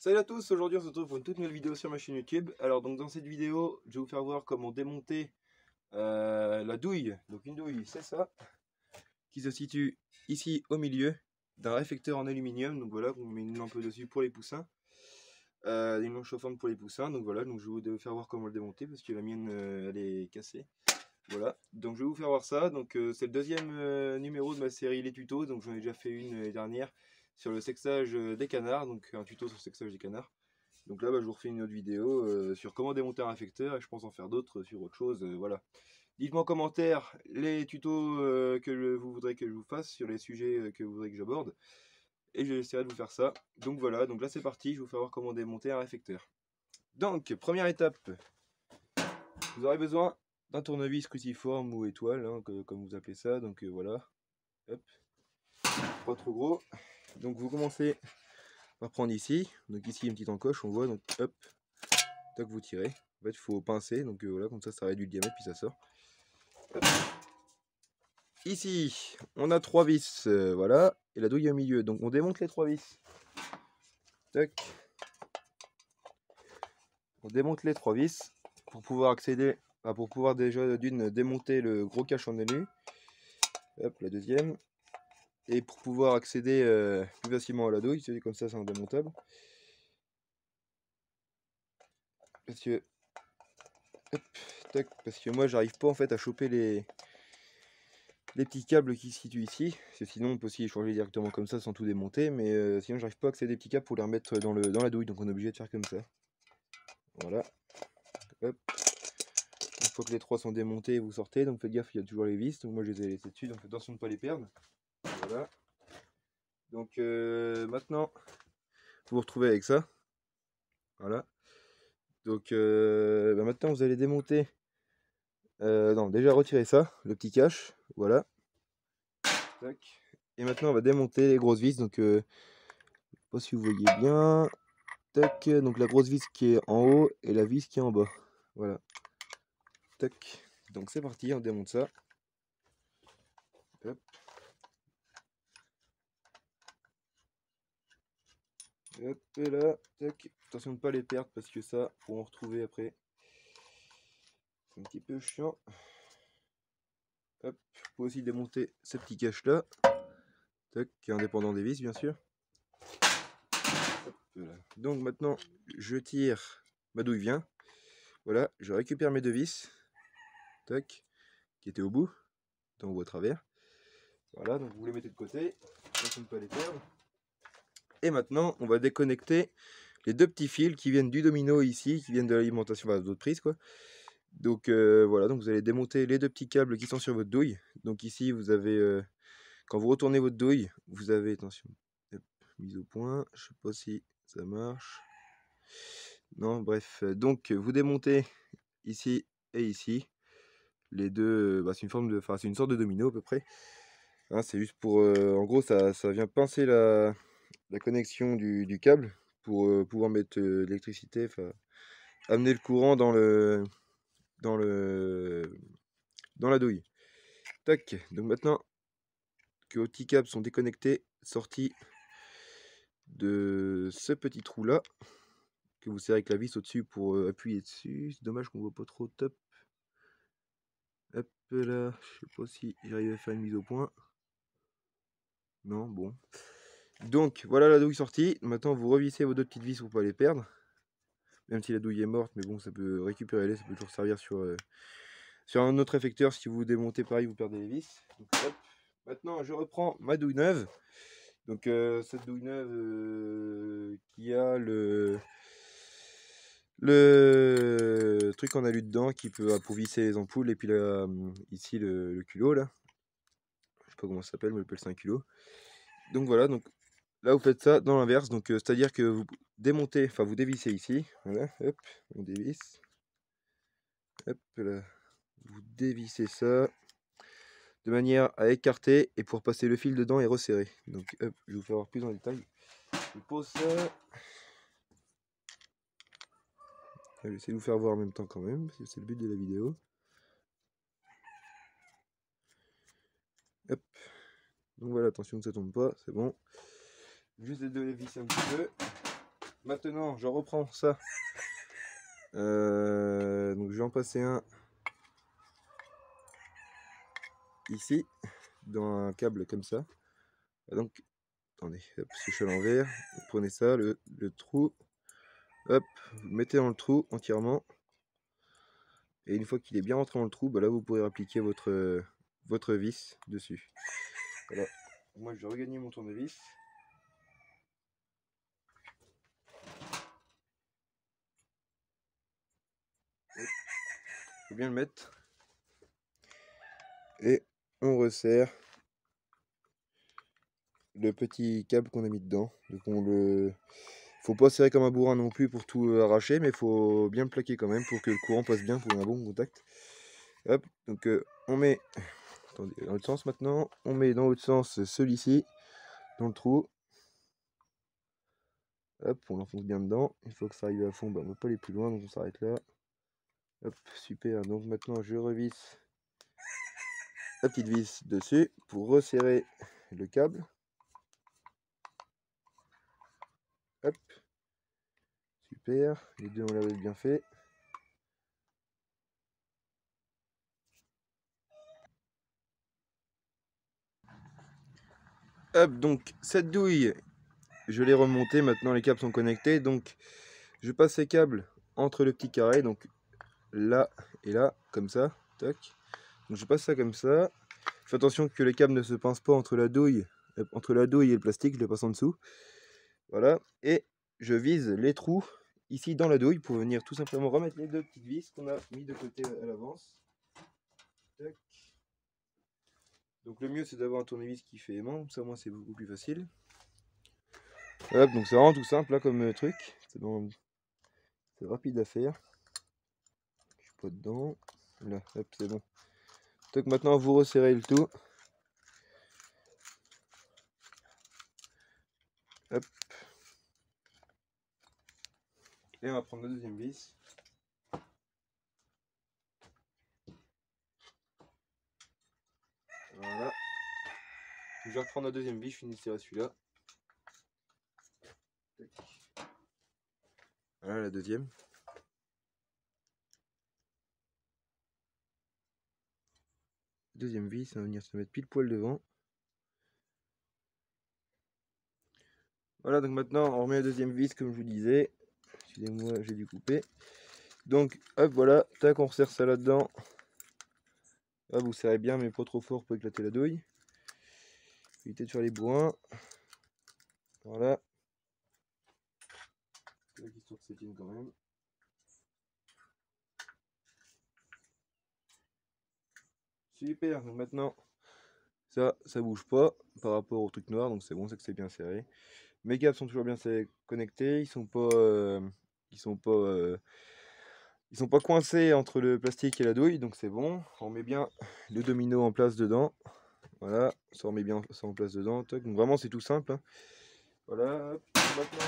Salut à tous, aujourd'hui on se retrouve pour une toute nouvelle vidéo sur ma chaîne YouTube. Alors donc dans cette vidéo, je vais vous faire voir comment démonter la douille. Donc une douille, c'est ça, qui se situe ici au milieu d'un réflecteur en aluminium. Donc voilà, on met une lampe dessus pour les poussins, une lampe chauffante pour les poussins. Donc voilà, donc je vais vous faire voir comment le démonter parce que la mienne elle est cassée. Voilà, donc je vais vous faire voir ça. Donc c'est le deuxième numéro de ma série Les Tutos. Donc j'en ai déjà fait une l'année dernière sur le sexage des canards, donc un tuto sur le sexage des canards. Donc là, je vous refais une autre vidéo sur comment démonter un réflecteur et je pense en faire d'autres sur autre chose. Voilà. Dites-moi en commentaire les tutos vous voudrez que je vous fasse sur les sujets que vous voudrez que j'aborde. Et j'essaierai de vous faire ça. Donc voilà, donc là c'est parti, je vais vous faire voir comment démonter un réflecteur. Donc, première étape, vous aurez besoin d'un tournevis cruciforme ou étoile, hein, comme vous appelez ça. Donc voilà, hop, pas trop gros. Donc vous commencez par prendre ici. Donc ici une petite encoche, on voit, donc hop. Tac, vous tirez. En fait, il faut pincer, donc voilà, comme ça réduit le diamètre, puis ça sort. Hop. Ici, on a 3 vis, voilà, et la douille au milieu. Donc on démonte les 3 vis. Tac. On démonte les 3 vis pour pouvoir accéder, pour pouvoir déjà d'une démonter le gros cache en alu. Hop, la deuxième. Et pour pouvoir accéder plus facilement à la douille, c'est comme ça, c'est indémontable. Parce que, hop, tac, parce que moi, j'arrive pas en fait à choper les petits câbles qui se situent ici, parce que sinon on peut aussi les changer directement comme ça sans tout démonter, mais sinon j'arrive pas à accéder des petits câbles pour les remettre dans la douille, donc on est obligé de faire comme ça. Voilà. Hop. Une fois que les 3 sont démontés, vous sortez, donc faites gaffe, il y a toujours les vis, donc moi je les ai laissés dessus, donc faites attention de ne pas les perdre. Voilà. Donc maintenant, vous vous retrouvez avec ça. Voilà. Donc maintenant vous allez démonter, non, déjà retirer ça, le petit cache, voilà. Tac. Et maintenant on va démonter les grosses vis, donc je sais pas si vous voyez bien. Tac, donc la grosse vis qui est en haut et la vis qui est en bas. Voilà. Tac. Donc c'est parti, on démonte ça. Hop. Hop, et là, tac. Attention de ne pas les perdre parce que ça, pour en retrouver après, c'est un petit peu chiant. Hop. Vous pouvez aussi démonter ce petit cache là. Tac, qui est indépendant des vis, bien sûr. Hop, voilà. Donc maintenant, je tire ma douille vient. Voilà, je récupère mes 2 vis. Tac. Qui étaient au bout. Donc on voit à travers. Voilà, donc vous les mettez de côté. Attention de ne pas les perdre. Et maintenant, on va déconnecter les 2 petits fils qui viennent du domino ici, qui viennent de l'alimentation, bah, d'autres prises quoi. Donc voilà, donc vous allez démonter les 2 petits câbles qui sont sur votre douille. Donc ici, vous avez, quand vous retournez votre douille, vous avez, attention, hop, mise au point, je sais pas si ça marche. Non, bref, donc vous démontez ici et ici. Les 2, bah, c'est une forme de, enfin c'est une sorte de domino à peu près. Hein, c'est juste pour, en gros, ça vient pincer la connexion du câble pour pouvoir mettre de l'électricité, amener le courant dans la douille. Tac, donc maintenant que vos petits câbles sont déconnectés, sortis de ce petit trou là, que vous serrez avec la vis au-dessus pour appuyer dessus. C'est dommage qu'on voit pas trop top. Hop là, je sais pas si j'arrive à faire une mise au point. Non, bon. Donc voilà la douille sortie. Maintenant vous revissez vos 2 petites vis pour pas les perdre. Même si la douille est morte, mais bon, ça peut récupérer les, ça peut toujours servir sur un autre effecteur. Si vous démontez pareil, vous perdez les vis. Donc, hop. Maintenant, je reprends ma douille neuve. Donc cette douille neuve qui a le truc en alu dedans qui peut pour visser les ampoules. Et puis là, ici le culot là. Je sais pas comment ça s'appelle, mais je appelle ça un culot. Donc voilà, donc là vous faites ça dans l'inverse. Donc c'est-à-dire que vous démontez, enfin vous dévissez ici. Voilà, hop, on dévisse. Hop là. Vous dévissez ça de manière à écarter et pour passer le fil dedans et resserrer. Donc hop, je vais vous faire voir plus en détail. Je pose ça. Je vais essayer de vous faire voir en même temps quand même, parce que c'est le but de la vidéo. Hop. Donc voilà, attention que ça tombe pas, c'est bon. Juste de les visser un petit peu. Maintenant, j'en reprends ça. Donc je vais en passer un ici, dans un câble comme ça. Donc, attendez, hop, parce que je suis à l'envers. Vous prenez ça, le trou, hop, vous le mettez dans le trou entièrement. Et une fois qu'il est bien rentré dans le trou, bah là vous pourrez appliquer votre vis dessus. Voilà. Moi je vais regagner mon tournevis. Il faut bien le mettre. Et on resserre le petit câble qu'on a mis dedans. Donc faut pas serrer comme un bourrin non plus pour tout arracher, mais faut bien le plaquer quand même pour que le courant passe bien, pour un bon contact. Hop, donc on met, attendez, dans l'autre sens maintenant, on met dans l'autre sens celui-ci, dans le trou. Hop, on l'enfonce bien dedans. Une fois que ça arrive à fond, bah, on ne va pas aller plus loin, donc on s'arrête là. Hop, super. Donc maintenant, je revisse la petite vis dessus pour resserrer le câble. Hop, super. Les deux, on l'avait bien fait. Hop, donc cette douille, je l'ai remontée. Maintenant, les câbles sont connectés. Donc, je passe ces câbles entre le petit carré, donc là et là, comme ça. Tac. Donc, je passe ça comme ça. Fais attention que les câbles ne se pincent pas entre la douille et le plastique. Je le passe en dessous. Voilà. Et je vise les trous ici dans la douille pour venir tout simplement remettre les deux petites vis qu'on a mis de côté à l'avance. Tac. Donc le mieux c'est d'avoir un tournevis qui fait aimant, comme ça moi c'est beaucoup plus facile. Hop, donc c'est vraiment tout simple là comme truc. C'est rapide à faire. Je suis pas dedans. Là, hop, c'est bon. Donc maintenant vous resserrez le tout. Hop. Et on va prendre la deuxième vis. Voilà. Je vais reprendre la deuxième vis, je finis de serrer celui-là. Voilà la deuxième. Deuxième vis, on va venir se mettre pile poil devant. Voilà, donc maintenant on remet la deuxième vis comme je vous disais. Excusez-moi, j'ai dû couper. Donc hop, voilà, tac, on resserre ça là-dedans. Là, vous serrez bien, mais pas trop fort pour éclater la douille. Évitez de faire les bourrins. Voilà. Histoire que ça tienne quand même. Super, donc maintenant, ça bouge pas par rapport au truc noir, donc c'est bon, c'est que c'est bien serré. Mes câbles sont toujours bien connectés, ils sont pas coincés entre le plastique et la douille, donc c'est bon. On met bien le domino en place dedans. Voilà, ça remet bien ça en place dedans. Toc. Donc vraiment c'est tout simple. Hein. Voilà, hop, maintenant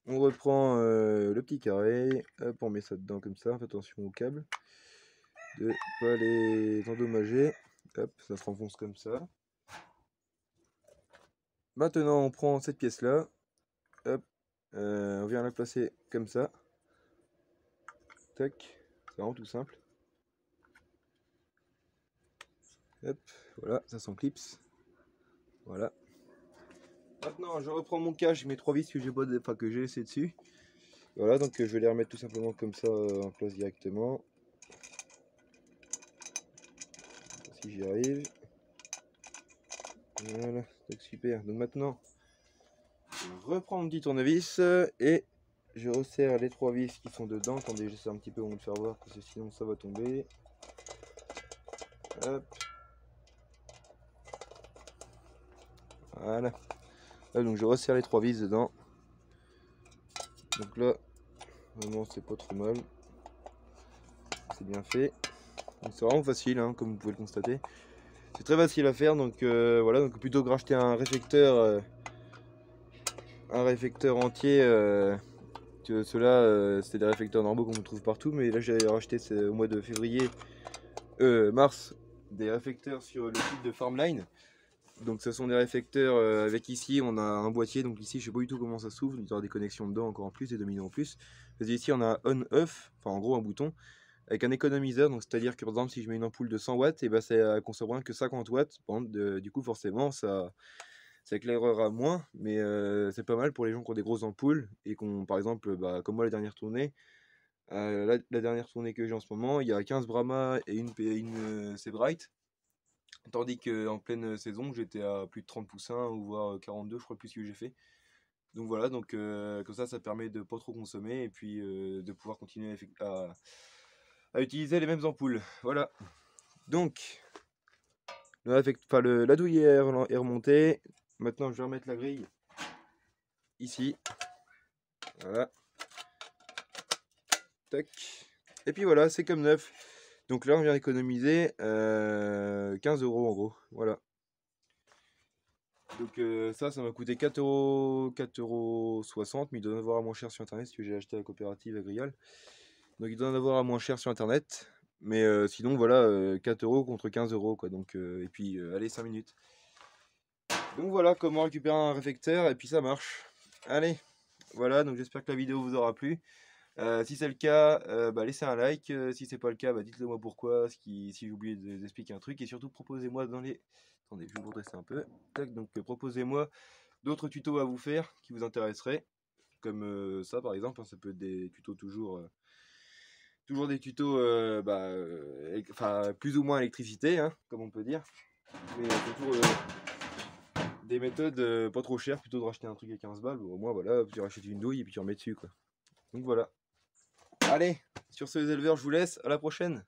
on reprend le petit carré, hop, on met ça dedans comme ça, faites attention aux câbles, de pas les endommager. Hop, ça se renfonce comme ça. Maintenant on prend cette pièce là, hop, on vient la placer comme ça. Tac, c'est vraiment tout simple. Hop, voilà, ça s'enclipse. Voilà. Maintenant je reprends mon cache, mes trois vis que j'ai laissé dessus. Voilà, donc je vais les remettre tout simplement comme ça en place directement. Si j'y arrive. Voilà, donc super. Donc maintenant, je reprends mon petit tournevis et je resserre les trois vis qui sont dedans. Attendez, j'essaie un petit peu pour le faire voir parce que sinon ça va tomber. Hop. Voilà. Là, donc je resserre les trois vis dedans. Donc là, vraiment c'est pas trop mal. C'est bien fait. C'est vraiment facile, hein, comme vous pouvez le constater. C'est très facile à faire, donc voilà. Donc plutôt que racheter un réflecteur entier. Ceux-là, c'est des réflecteurs normaux qu'on trouve partout, mais là j'ai racheté au mois de février, mars, des réflecteurs sur le site de Farmline. Donc ce sont des réflecteurs avec ici on a un boîtier, donc ici je sais pas du tout comment ça s'ouvre, il doit y avoir des connexions dedans encore en plus, des dominos en plus. Parce ici on a un on-off, enfin en gros un bouton, avec un économiseur, donc c'est-à-dire que par exemple si je mets une ampoule de 100 watts, et ben ça consommera que 50 watts, du coup forcément ça éclairera moins, mais c'est pas mal pour les gens qui ont des grosses ampoules, et qu'on par exemple, bah, comme moi la dernière tournée, la dernière tournée que j'ai en ce moment, il y a 15 Brahma et une Sebright. Tandis qu'en pleine saison, j'étais à plus de 30 poussins, ou voire 42, je crois, plus que j'ai fait. Donc voilà, donc comme ça permet de pas trop consommer et puis de pouvoir continuer à utiliser les mêmes ampoules. Voilà. Donc, la douille est remontée. Maintenant, je vais remettre la grille ici. Voilà. Tac. Et puis voilà, c'est comme neuf. Donc là, on vient d'économiser 15 € en gros. Voilà. Donc ça m'a coûté 4,60 €, mais il doit en avoir à moins cher sur internet, parce que j'ai acheté à la coopérative agriale. Donc il doit en avoir à moins cher sur internet. Mais sinon voilà, 4 € contre 15 € quoi. Donc, et puis allez, 5 minutes. Donc voilà comment récupérer un réflecteur, et puis ça marche. Allez, voilà, donc j'espère que la vidéo vous aura plu. Si c'est le cas, bah, laissez un like. Si c'est pas le cas, bah, dites-le moi pourquoi, si j'ai oublié d'expliquer un truc. Et surtout proposez-moi dans les... Attendez, je vais vous redresser un peu. Tac, donc proposez-moi d'autres tutos à vous faire qui vous intéresseraient. Comme ça par exemple, hein, ça peut être des tutos toujours des tutos enfin, plus ou moins électricité, hein, comme on peut dire. Mais toujours des méthodes pas trop chères, plutôt de racheter un truc à 15 balles. Au moins voilà, tu rachètes une douille et puis tu remets dessus quoi. Donc voilà. Allez, sur ce les éleveurs, je vous laisse, à la prochaine.